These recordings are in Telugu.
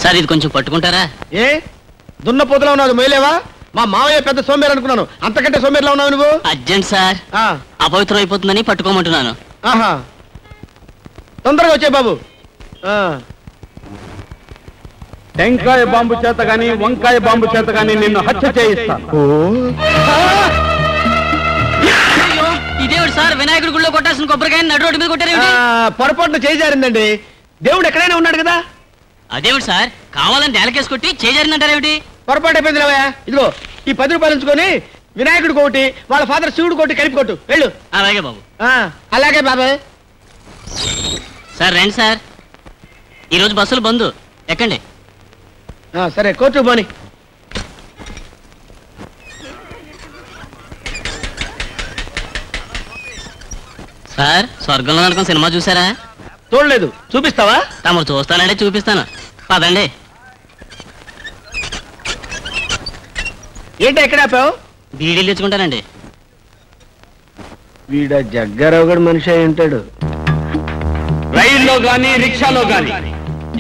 సార్ ఇది కొంచెం పట్టుకుంటారా? ఏ దున్నపోతులా ఉన్నావు, మొయ్యలేవా? మా మావయ్య పెద్ద సోమేరు అనుకున్నాను, అంతకంటే సోమేరులా ఉన్నావు నువ్వు. అర్జెంట్ సార్, అపవిత్రం అయిపోతుందని పట్టుకోమంటున్నాను. ఆహా, తొందరగా వచ్చే బాబు. టెంకాయ బాంబు చేత గాని వంకాయ బాంబు చేత గాని నిన్ను హత్య చేయిస్తాను. ఇదేవిడు సార్, వినాయకుడి గుళ్ళో కొట్టాల్సిన కొబ్బరికాయ నడు రోడ్డు మీద కొట్టారు. పొరపాటున చేజారిందండి. దేవుడు ఎక్కడైనా ఉన్నాడు కదా. అదేవిడు సార్, కావాలని నేలకేసి కొట్టి చేజారిందంటారేమిటి? పొరపాటు అయిపోయింది లేవయ్యా. ఇదిగో ఈ 10 రూపాయలు ఉంచుకొని వినాయకుడికి ఒకటి, వాళ్ళ ఫాదర్ శివుడు ఒకటి కలిపి కొట్టు, వెళ్ళు. అలాగే బాబు. అలాగే బాబాయ్. సార్ రండి సార్, ఈరోజు బస్సులు బంద్, ఎక్కండి. సరే కోర్టు పోని. సార్, స్వర్గంలో నరకం సినిమా చూసారా? చూడలేదు, చూపిస్తావా? తమరు చూస్తానంటే చూపిస్తాను, పదండి. ఏంటి ఎక్కడ ఆపావు? బీడీలు తెచ్చుకుంటానండి. వీడ జగ్గారావు గడు మనిషి అయి ఉంటాడు. రైల్లో గాని రిక్షాలో గాని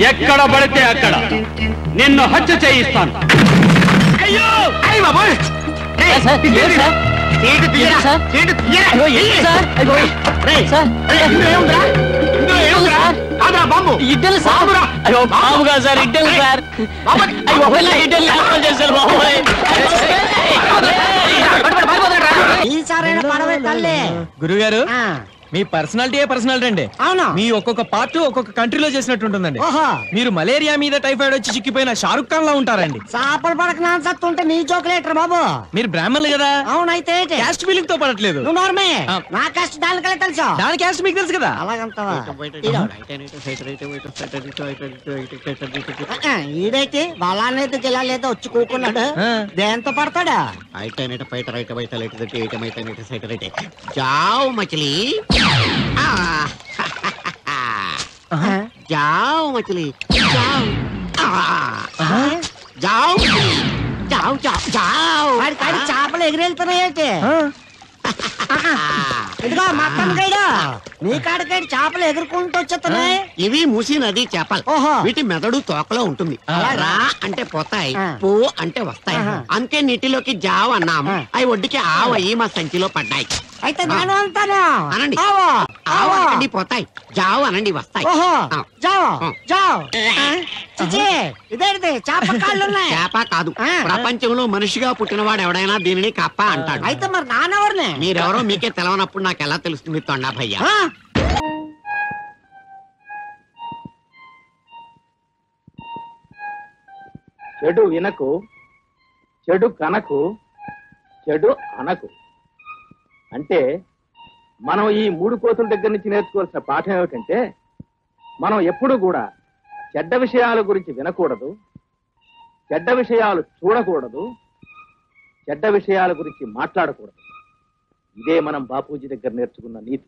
ఎక్కడ పడితే అక్కడ నిన్ను హత్య చేయిస్తాను. అయ్యో అయ్య బాబోయ్, ఇడ్డలు సార్. అయ్యో బాబుగా సార్, ఇడ్డలు సార్. చేశారు బాబోయ్. గురుగారు, మీ పర్సనాలిటీ అండి. అవునా? మీ ఒక్కొక్క పార్ట్ ఒక్కొక్క కంట్రీలో చేసినట్టు ఉంటుందండి. మీరు మలేరియా మీద టైఫాయిడ్ వచ్చి చిక్కిపోయిన షారుఖ్ ఖాన్ లా ఉంటారండి. చేపలు పడక నాన్సత్తుంటే నీ జోకులేటర్ బాబు. మీరు బ్రాహ్మణులు కదా. అవునైతే క్యాస్ట్ ఫీలింగ్ తో పడట్లేదు. నా క్యాస్ట్ దానికలే తెలుసా? దాని క్యాస్ట్ మీకు తెలుసు కదా. అలాగంటావా? ఈడైతే బలానైతే జిల్లాలేదో వచ్చి కూకున్నాడు. దేంతో పడతాడా? जाओ मछली, जाओ मछली, जाओ, जाओ जाओ जाओ जाओ. చేపలు ఎగిరెళ్తున్నాయేంటి? ఇదిగో మొత్తం గైడా, నీ కాడికాడి చేపలు ఎగురుకుంటూ వచ్చేస్తున్నాయి. ఇవి మూసి నది చేపలు. వీటి మెదడు తోకలో ఉంటుంది. రా అంటే పోతాయి, పో అంటే వస్తాయి. అందుకే నీటిలోకి జావ్ అన్నాము. అవి ఒడ్డుకి ఆవయి మా సంచిలో పడ్డాయి. అయితే నేను అంటాను, అనండి. ఆవు అనండి పోతాయి, జావ్ అనండి వస్తాయి. ఇదేంటి చేప కాళ్ళు ఉన్నాయి? చేప కాదు, ప్రపంచంలో మనిషిగా పుట్టినవాడు ఎవడైనా దీనిని కప్ప అంటాడు. అయితే మరి నానెవరిని? మీరెవరో మీకే తెలవనప్పుడు నాకు ఎలా తెలుస్తుంది తొండా భయ్యా? చెడు వినకు, చెడు కనకు, చెడు అనకు. అంటే మనం ఈ 3 కోతుల దగ్గర నుంచి నేర్చుకోవాల్సిన పాఠం ఏమిటంటే, మనం ఎప్పుడు కూడా చెడ్డ విషయాల గురించి వినకూడదు, చెడ్డ విషయాలు చూడకూడదు, చెడ్డ విషయాల గురించి మాట్లాడకూడదు. ఇదే మనం బాపూజీ దగ్గర నేర్చుకున్న నీతి.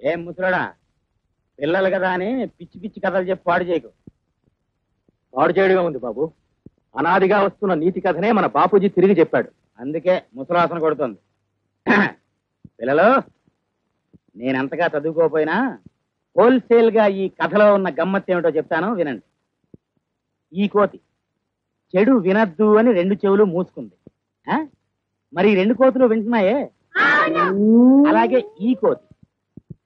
ఏం ముసలాడా, పిల్లలు కదా అని పిచ్చి పిచ్చి కథలు చెప్పి పాడు చేయకు. పాడు చేయడమే ఉంది బాబు, అనాదిగా వస్తున్న నీతి కథనే మన బాపూజీ తిరిగి చెప్పాడు. అందుకే ముసలాసన కొడుతుంది. పిల్లలు, నేనంతగా చదువుకోపోయినా హోల్సేల్ గా ఈ కథలో ఉన్న గమ్మత్తు ఏమిటో చెప్తాను, వినండి. ఈ కోతి చెడు వినద్దు అని 2 చెవులు మూసుకుంది. మరి 2 కోతులు వింటున్నాయే. అలాగే ఈ కోతి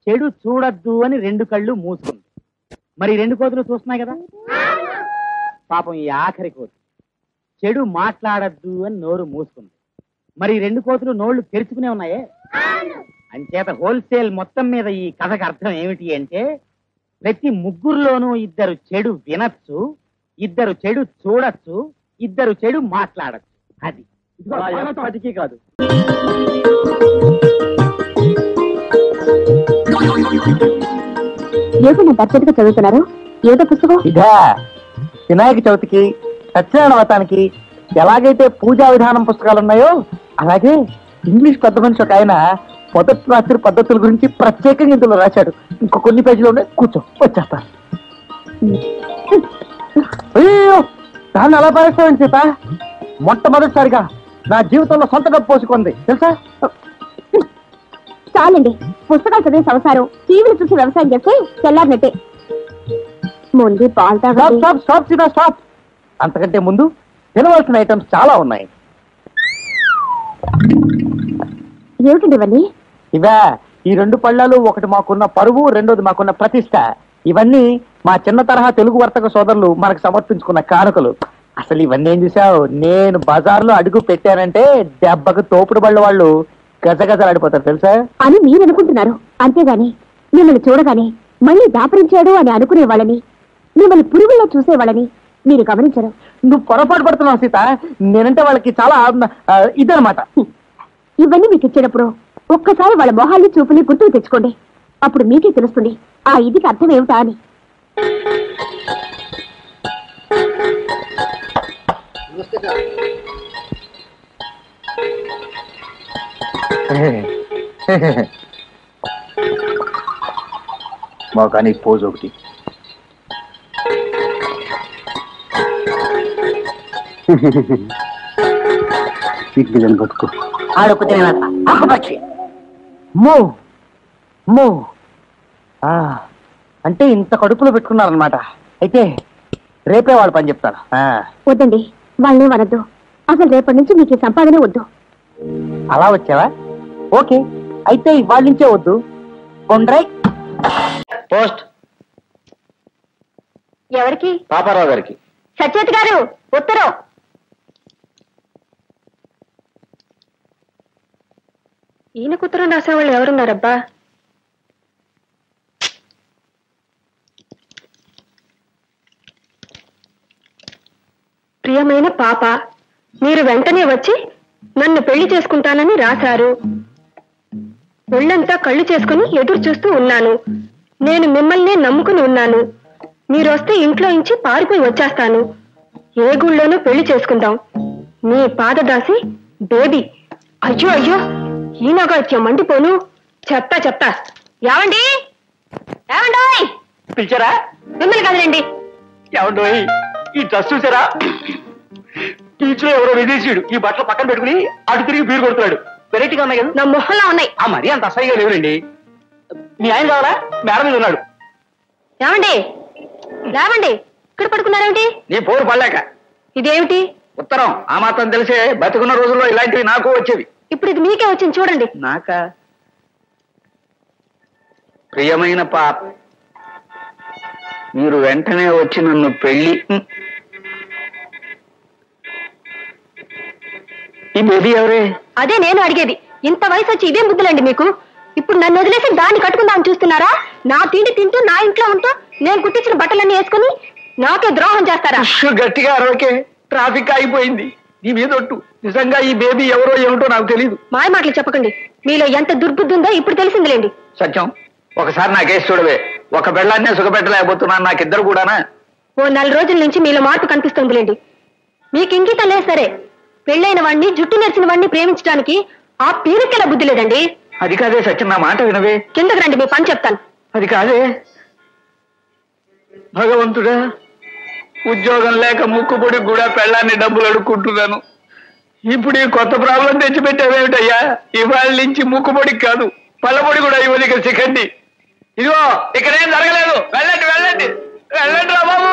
చెడు చూడద్దు అని 2 కళ్ళు మూసుకుంది. మరి 2 కోతులు చూస్తున్నాయి కదా. పాపం ఈ ఆఖరి కోతి చెడు మాట్లాడద్దు అని నోరు మూసుకుంది. మరి 2 కోతులు నోళ్లు తెరుచుకునే ఉన్నాయే. అంచేత హోల్సేల్ మొత్తం మీద ఈ కథకు అర్థం ఏమిటి అంటే, ప్రతి ముగ్గురులోనూ 2 చెడు వినొచ్చు, 2 చెడు చూడొచ్చు, 2 చెడు మాట్లాడచ్చు. అది ఎప్పటికీ కాదు. ఏదో నేను పర్ఫెక్ట్ గా చదువుతున్నారు. ఏదో పుస్తకం ఇదా వినాయక చవితికి, సత్యనారాయణ వ్రతానికి ఎలాగైతే పూజా విధానం పుస్తకాలు ఉన్నాయో, అలాగే ఇంగ్లీష్ పెద్ద మనిషి ఒక ఆయన మొదటి రాత్రి పద్ధతుల గురించి ప్రత్యేకంగా ఇందులో రాశాడు. ఇంకో కొన్ని పేజీలు ఉన్నాయి, కూర్చో వచ్చేస్తాను. అయ్యో, దాన్ని అలా పారేస్తామని చేత మొట్టమొదటిసారిగా నా జీవితంలో సొంత డబ్బు పోసుకుంది తెలుసా. చాలండి, పుస్తకాలు చదివే సంసారం టీవీలు చూసి వ్యవసాయం చేస్తే తెల్లారినట్టే. ముందు స్టాప్. అంతకంటే ముందు తినవలసిన ఐటమ్స్ చాలా ఉన్నాయి. ఏమిటండి ఇవన్నీ? ఇవా ఈ 2 పళ్ళాలు, ఒకటి మాకున్న పరువు, రెండోది మాకున్న ప్రతిష్ట. ఇవన్నీ మా చిన్న తరహా తెలుగు వర్తక సోదరులు మనకు సమర్పించుకున్న కానుకలు. అసలు ఇవన్నీ ఏం చూసావు, నేను బజార్లో అడుగు పెట్టానంటే దెబ్బకు తోపుడు బళ్ళ వాళ్ళు గజగజలాడిపోతారు తెలుసా అని మీరు అనుకుంటున్నారు. అంతేగాని మిమ్మల్ని చూడగానే మళ్ళీ దాపరించాడు అని అనుకునే వాళ్ళని, మిమ్మల్ని పురుగుల్లో చూసేవాళ్ళని మీరు గమనించరు. నువ్వు పొరపాటు పడుతున్నావు సీత. నేనంటే వాళ్ళకి చాలా ఇదనమాట. ఇవన్నీ మీకు ఇచ్చేటప్పుడు ఒక్కసారి వాళ్ళ మొహాల్ని చూపుని గుర్తుకు తెచ్చుకోండి. అప్పుడు మీకే తెలుస్తుంది ఆ ఇదికి అర్థం ఏమిటా అని. కానీ పోజ్ ఒకటి. పట్టుకో అంటే ఇంత కడుపులో పెట్టుకున్నారనమాట. అయితే రేపే వాళ్ళ పని చెప్తాను. వద్దండి, వాళ్ళే వనద్దు. అసలు రేపటి నుంచి మీకు సంపాదనే వద్దు. అలా వచ్చావా? ఓకే, అయితే ఇవాళ నుంచే వద్దు. కొండ్రై పోస్ట్. ఎవరికి? పాపారావు గారికి. సత్యవతి గారు ఉత్తరం. ఈయనకు ఉత్తరం రాసేవాళ్ళు ఎవరున్నారబ్బా? ప్రియమైన పాప, మీరు వెంటనే వచ్చి నన్ను పెళ్లి చేసుకుంటానని రాశారు. ఒళ్ళంతా కళ్ళు చేసుకుని ఎదురు చూస్తూ ఉన్నాను. నేను మిమ్మల్నే నమ్ముకుని ఉన్నాను. మీరు వస్తే ఇంట్లో నుంచి పారిపోయి వచ్చేస్తాను. ఏ గుళ్ళోనూ పెళ్లి చేసుకుందాం. మీ పాదదాసి బేబీ. అయ్యో అయ్యో, ఈనాగాత్యం మండిపోను. చెప్తా చెప్తా. ఏమండి ఏమండోయ్? పిలిచారా? మిమ్మల్ని కదలండి. ఏమండోయ్, ఈ డ్రెస్ చూసారా? టీచర్ ఎవరో విదేశీయుడు ఈ బట్టలు పక్కన పెట్టుకుని అటు తిరిగి బీరు కొడుతున్నాడు. వెరైటీగా ఉన్నాయి కదా? నా మొహంలో ఉన్నాయి. మరీ అంత అసహ్యంగా లేవురండి. మీ ఆయన కావాలా? మేడ మీద ఉన్నాడు. ఏమండి లేవండి, ఇక్కడ పడుకున్నారేమిటి? నీ పోరు పడలేక. ఇదేమిటి? ఉత్తరం. ఆ మాత్రం తెలిసే బతుకున్న రోజుల్లో ఇలాంటివి నాకు వచ్చేవి. ఇప్పుడు ఇది మీకే వచ్చింది చూడండి. నాకా? ప్రియమైన పాప, మీరు వెంటనే వచ్చి నన్ను పెళ్లి. ఈ బేబీ ఎవరే? అదే నేను అడిగేది. ఇంత వయసు వచ్చి ఇదేం బుద్ధులండి మీకు? ఇప్పుడు నన్ను వదిలేసి దాన్ని కట్టుకుందామని చూస్తున్నారా? నా తిండి తింటూ నా ఇంట్లో ఉంటూ నేను కుట్టించిన బట్టలన్నీ వేసుకుని నాకే ద్రోహం చేస్తారా? గట్టిగా అరవకే, ట్రాఫిక్ అయిపోయింది. నీ మీద ఒట్టు, నిజంగా ఈ బేబీ ఎవరో ఏమిటో నాకు తెలియదు. మాయ మాటలు చెప్పకండి. మీలో ఎంత దుర్బుద్ధి ఉందో ఇప్పుడు తెలిసిందిలేండి. సత్యం, ఒకసారి నా కేసు చూడవే. ఒక బెళ్ళాన్నే సుఖపెట్టలేకపోతున్నాను. నాకిద్దరు కూడానా? ఓ 4 రోజుల నుంచి మీలో మార్పు కనిపిస్తుందిలేండి. మీకు ఇంకితం లేదు సరే, పెళ్ళైన వాడిని జుట్టు నెరిచిన వాడిని ప్రేమించడానికి ఆ పీరికెలా బుద్ధి లేదండి. అది కాదే సత్యం, నా మాట వినవే. కిందకు రండి, మీ పని చెప్తాను. అది కాదే. భగవంతుడా, ఉద్యోగం లేక ముక్కుపొడి కూడా పెళ్ళాన్ని డబ్బులు అడుక్కుంటున్నాను. ఇప్పుడు ఈ కొత్త ప్రాబ్లం తెచ్చిపెట్టావేమిటయ్యా? ఇవాళ నుంచి ముక్కుపొడికి కాదు, పళ్ళపొడి కూడా ఇవ్వదు. ఇక సికండి. ఇదిగో ఇక్కడేం జరగలేదు. వెళ్ళండి వెళ్ళండి వెళ్ళండి రా బాబు.